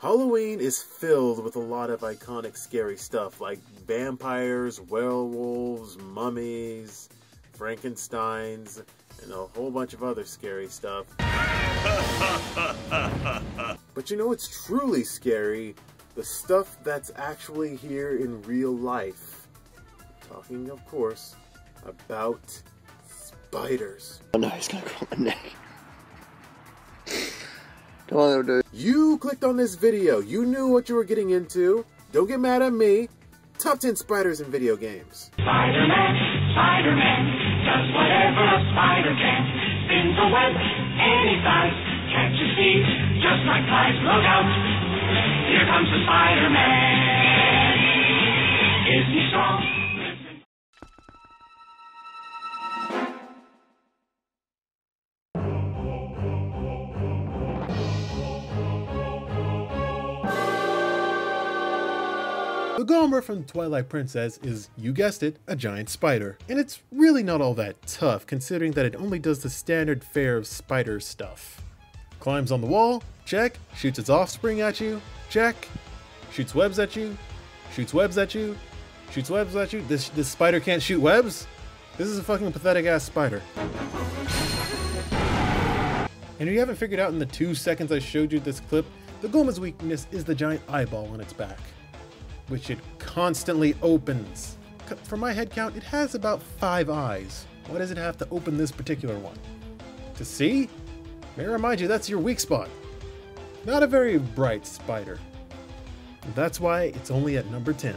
Halloween is filled with a lot of iconic scary stuff like vampires, werewolves, mummies, Frankensteins, and a whole bunch of other scary stuff. But you know what's truly scary? The stuff that's actually here in real life. Talking, of course, about spiders. Oh no, he's gonna grab my neck. Come on, little dude. You clicked on this video. You knew what you were getting into. Don't get mad at me. Top 10 spiders in video games. Spider-Man, Spider-Man, does whatever a spider can. Spins a web any size, catches thieves just like flies. Look out, here comes the Spider-Man. Is he strong? The Gohma from Twilight Princess is, you guessed it, a giant spider. And it's really not all that tough, considering that it only does the standard fare of spider stuff. Climbs on the wall, check. Shoots its offspring at you, check. Shoots webs at you, shoots webs at you, shoots webs at you. This spider can't shoot webs? This is a fucking pathetic ass spider. And if you haven't figured out in the 2 seconds I showed you this clip, the Gohma's weakness is the giant eyeball on its back, which it constantly opens. For my head count, it has about 5 eyes. Why does it have to open this particular one? To see? May I remind you, that's your weak spot. Not a very bright spider. That's why it's only at number 10.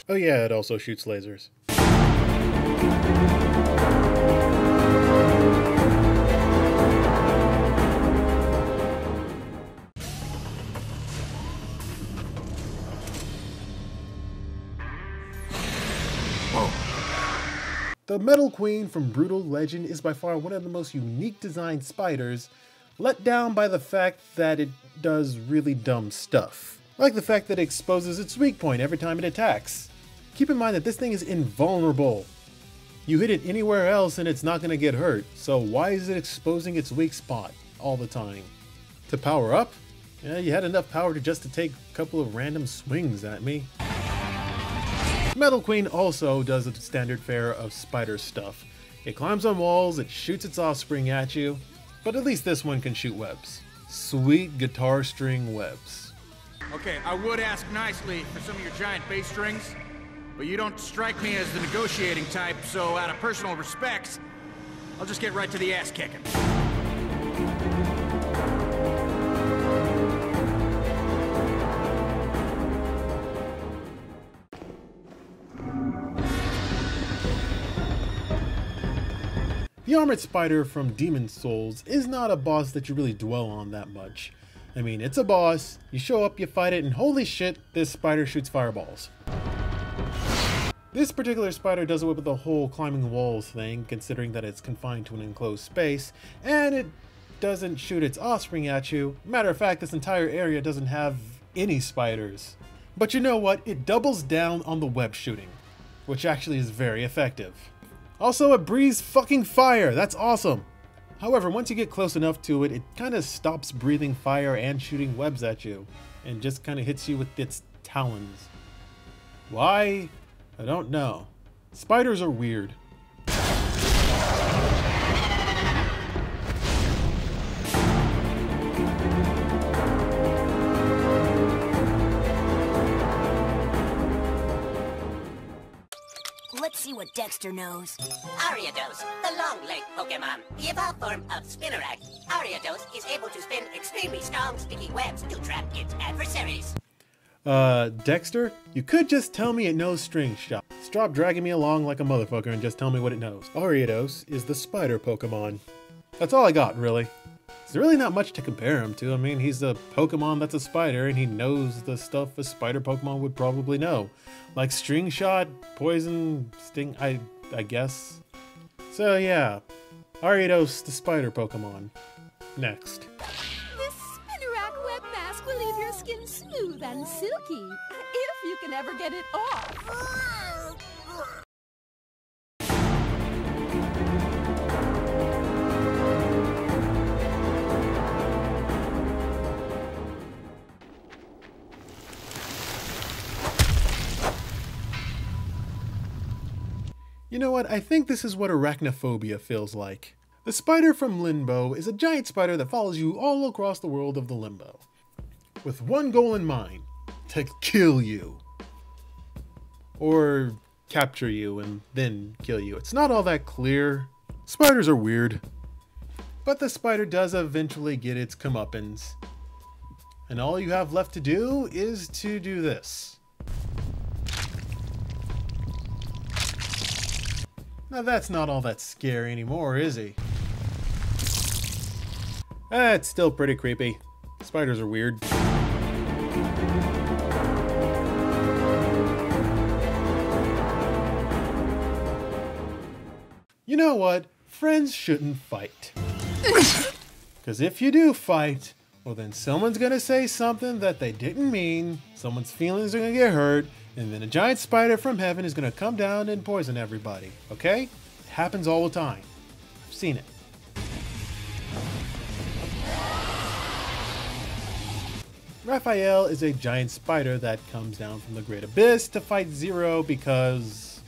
Oh yeah, it also shoots lasers. The Metal Queen from Brutal Legend is by far one of the most unique designed spiders, let down by the fact that it does really dumb stuff. Like the fact that it exposes its weak point every time it attacks. Keep in mind that this thing is invulnerable. You hit it anywhere else and it's not going to get hurt, so why is it exposing its weak spot all the time? To power up? Yeah, you had enough power to take a couple of random swings at me. Metal Queen also does the standard fare of spider stuff. It climbs on walls, it shoots its offspring at you, but at least this one can shoot webs. Sweet guitar string webs. Okay, I would ask nicely for some of your giant bass strings, but you don't strike me as the negotiating type, so out of personal respect, I'll just get right to the ass kicking. The Armored Spider from Demon Souls is not a boss that you really dwell on that much. I mean, it's a boss, you show up, you fight it, and holy shit, this spider shoots fireballs. This particular spider does away with the whole climbing walls thing, considering that it's confined to an enclosed space, and it doesn't shoot its offspring at you. Matter of fact, this entire area doesn't have any spiders. But you know what? It doubles down on the web shooting, which actually is very effective. Also, it breathes fucking fire. That's awesome. However, once you get close enough to it, it kind of stops breathing fire and shooting webs at you, and just kind of hits you with its talons. Why? I don't know. Spiders are weird. Let's see what Dexter knows. Ariados, the long-legged Pokemon. The evolved form of Spinnerack. Ariados is able to spin extremely strong, sticky webs to trap its adversaries. Dexter, you could just tell me it knows String Shot. Stop dragging me along like a motherfucker and just tell me what it knows. Ariados is the spider Pokemon. That's all I got, really. There's really not much to compare him to. I mean, he's a Pokemon that's a spider, and he knows the stuff a spider Pokemon would probably know. Like String Shot, Poison, Sting, I guess. So yeah, Ariados, the spider Pokemon. Next. This Spinnerack web mask will leave your skin smooth and silky, if you can ever get it off. Oh, You know what? I think this is what arachnophobia feels like. The spider from Limbo is a giant spider that follows you all across the world of the Limbo, with one goal in mind: to kill you. Or capture you and then kill you. It's not all that clear. Spiders are weird. But the spider does eventually get its comeuppance. And all you have left to do is to do this. Now that's not all that scary anymore, is he? It's still pretty creepy. Spiders are weird. You know what? Friends shouldn't fight. Because if you do fight, well then someone's gonna say something that they didn't mean, someone's feelings are gonna get hurt, and then a giant spider from heaven is gonna come down and poison everybody, okay? It happens all the time. I've seen it. Raphael is a giant spider that comes down from the Great Abyss to fight Zero because,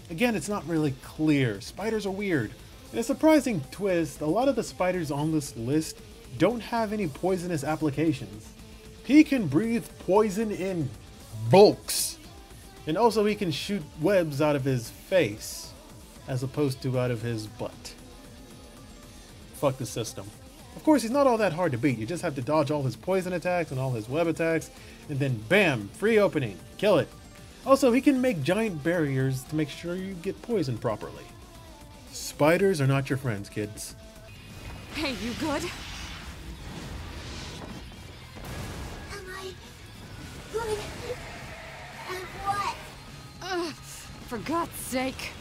again, it's not really clear. Spiders are weird. In a surprising twist, a lot of the spiders on this list don't have any poisonous applications. He can breathe poison in bulks. And also he can shoot webs out of his face, as opposed to out of his butt. Fuck the system. Of course, he's not all that hard to beat. You just have to dodge all his poison attacks and all his web attacks, and then bam, free opening, kill it. Also, he can make giant barriers to make sure you get poisoned properly. Spiders are not your friends, kids. Hey, you good? Am I good at what? For God's sake.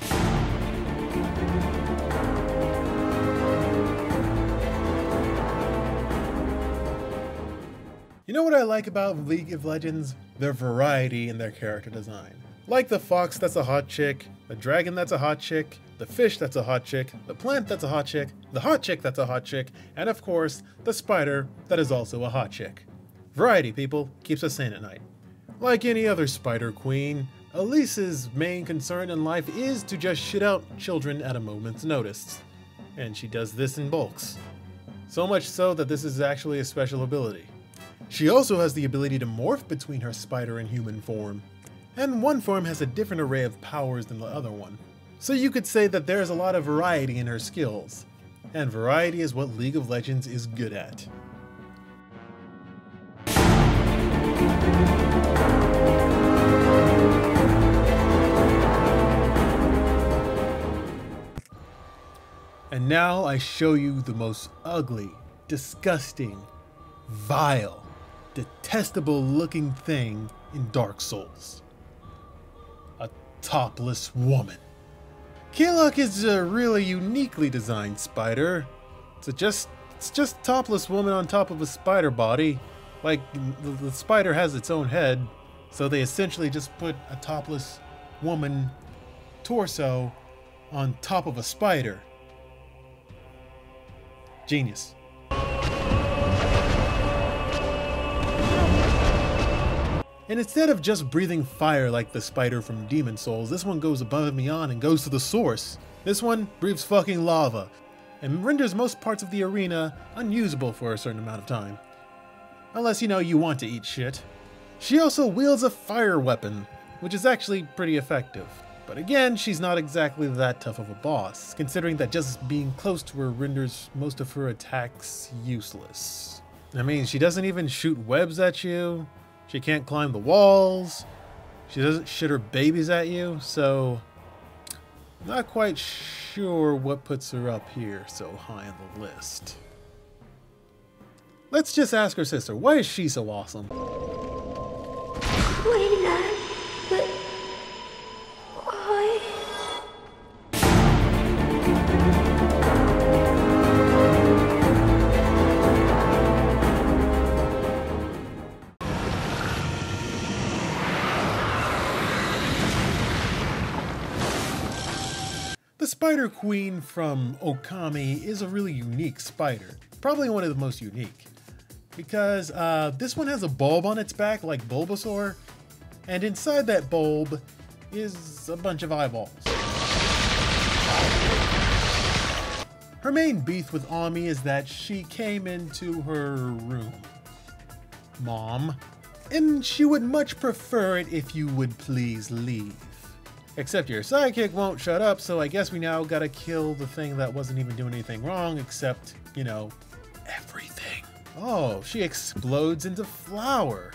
You know what I like about League of Legends? Their variety in their character design. Like the fox that's a hot chick, the dragon that's a hot chick, the fish that's a hot chick, the plant that's a hot chick, the hot chick that's a hot chick, and of course, the spider that is also a hot chick. Variety, people, keeps us sane at night. Like any other spider queen, Elise's main concern in life is to just shit out children at a moment's notice. And she does this in bulks. So much so that this is actually a special ability. She also has the ability to morph between her spider and human form. And one form has a different array of powers than the other one. So you could say that there's a lot of variety in her skills. And variety is what League of Legends is good at. And now I show you the most ugly, disgusting, vile, detestable looking thing in Dark Souls. A topless woman. Quelaag is a really uniquely designed spider. It's just topless woman on top of a spider body. Like, the spider has its own head, so they essentially just put a topless woman torso on top of a spider. Genius. And instead of just breathing fire like the spider from Demon Souls, this one goes above and beyond and goes to the source. This one breathes fucking lava and renders most parts of the arena unusable for a certain amount of time. Unless, you know, you want to eat shit. She also wields a fire weapon, which is actually pretty effective. But again, she's not exactly that tough of a boss, considering that just being close to her renders most of her attacks useless. I mean, she doesn't even shoot webs at you. She can't climb the walls. She doesn't shit her babies at you, so I'm not quite sure what puts her up here so high on the list. Let's just ask her sister, why is she so awesome? Wait, Dad, but why? The Spider Queen from Okami is a really unique spider. Probably one of the most unique. Because this one has a bulb on its back like Bulbasaur, and inside that bulb is a bunch of eyeballs. Her main beef with Ami is that she came into her room. Mom. And she would much prefer it if you would please leave. Except your sidekick won't shut up, so I guess we now gotta kill the thing that wasn't even doing anything wrong except, you know, everything. Oh, she explodes into flour.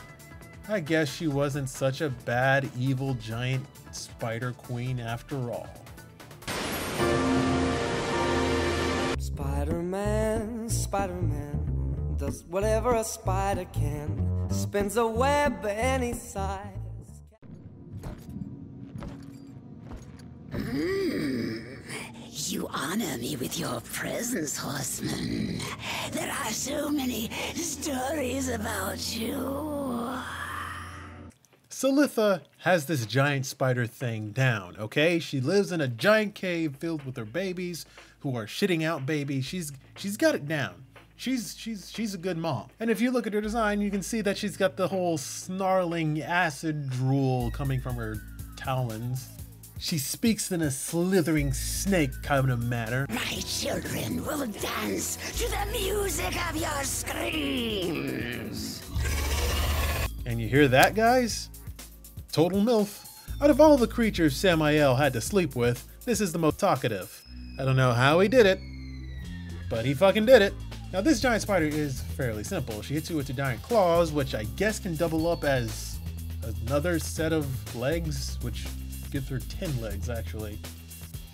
I guess she wasn't such a bad, evil, giant spider queen after all. Spider-Man, Spider-Man, does whatever a spider can, spins a web any size. You honor me with your presence, horseman. There are so many stories about you. Sitha has this giant spider thing down, okay? She lives in a giant cave filled with her babies who are shitting out babies. She's got it down. She's a good mom. And if you look at her design, you can see that she's got the whole snarling acid drool coming from her talons. She speaks in a slithering snake kind of manner. My children will dance to the music of your screams. And you hear that, guys? Total MILF. Out of all the creatures Samael had to sleep with, this is the most talkative. I don't know how he did it, but he fucking did it. Now this giant spider is fairly simple. She hits you with her giant claws, which I guess can double up as another set of legs, which gives her 10 legs actually.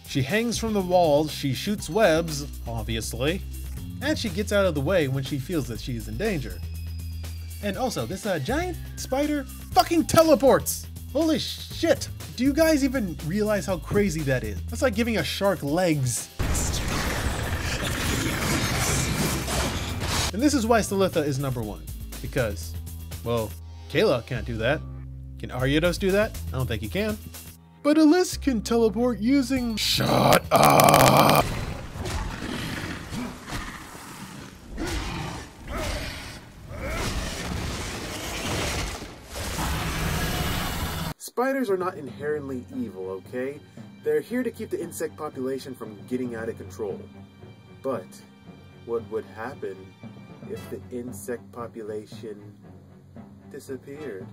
She hangs from the walls, she shoots webs, obviously, and she gets out of the way when she feels that she's in danger. And also, this giant spider fucking teleports! Holy shit! Do you guys even realize how crazy that is? That's like giving a shark legs. And this is why Sitha is #1. Because, well, Quelaag can't do that. Can Ariados do that? I don't think he can. But Elise can teleport using— Shut up! Spiders are not inherently evil, okay? They're here to keep the insect population from getting out of control. But what would happen if the insect population disappeared?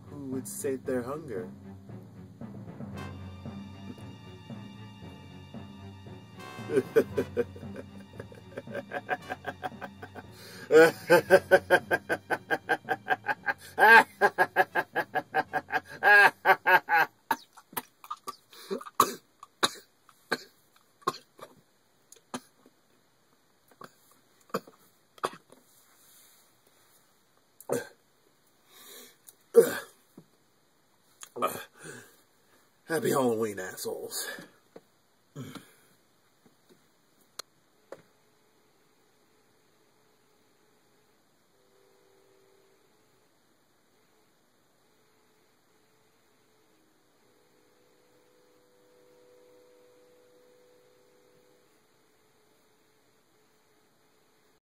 Who would sate their hunger? Happy Halloween, assholes.